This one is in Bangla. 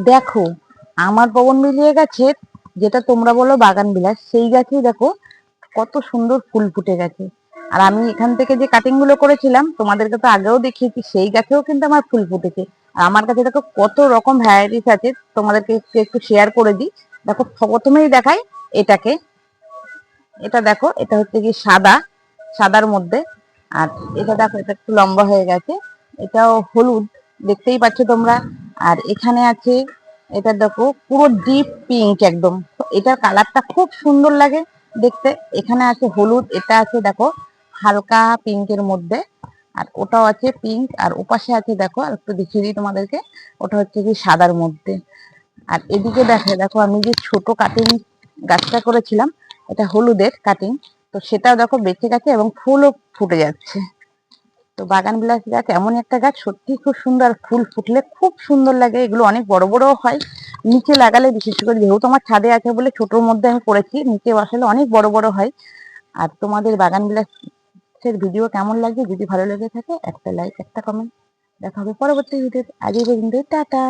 দেখো, আমার পবনবিলিয়ে গাছের, যেটা তোমরা বলো বাগান বিলাস, সেই গাছেই দেখো কত সুন্দর ফুল ফুটে গেছে। আর আমি এখান থেকে যে কাটিং গুলো করেছিলাম তোমাদেরকে তো আগেও দেখিয়েছি, সেই গাছেও কিন্তু আমার ফুল ফুটেছে। আর আমার কাছে দেখো কত রকম ভ্যারাইটিস আছে, তোমাদেরকে একটু একটু শেয়ার করে দিই। দেখো, প্রথমেই দেখাই এটাকে। এটা দেখো, এটা হচ্ছে কি সাদা, সাদার মধ্যে। আর এটা দেখো, এটা একটু লম্বা হয়ে গেছে। এটাও হলুদ, দেখতেই পাচ্ছ তোমরা। আর এখানে আছে, এটা দেখো পুরো ডিপ পিঙ্ক একদম। তো এটার কালারটা খুব সুন্দর লাগে দেখতে। এখানে আছে হলুদ, এটা আছে দেখো হালকা পিঙ্কের মধ্যে। আর ওটাও আছে পিঙ্ক। আর ওপাশে আছে দেখো, আর একটু দেখিয়ে দিই তোমাদেরকে, ওটা হচ্ছে কি সাদার মধ্যে। আর এদিকে দেখো, দেখো আমি যে ছোট কাটিং গাছটা করেছিলাম, এটা হলুদের কাটিং, তো সেটাও দেখো বেঁচে গেছে এবং ফুলও ফুটে যাচ্ছে। তো বাগান বিলাস গাছ এমন একটা গাছ, সত্যি খুব সুন্দর। ফুল ফুটলে খুব সুন্দর লাগে। এগুলো অনেক বড় বড় হয়, নিচে লাগালে বিশেষ করে, যেহেতু আমার ছাদে আছে বলে ছোটোর মধ্যে আমি করেছি, নিচে বসালে অনেক বড় বড় হয়। আর তোমাদের বাগান বিলাসের ভিডিও কেমন লাগে, যদি ভালো লেগে থাকে একটা লাইক, একটা কমেন্ট। দেখা হবে পরবর্তী ভিডিওতে। আজ এই পর্যন্ত, টাটা।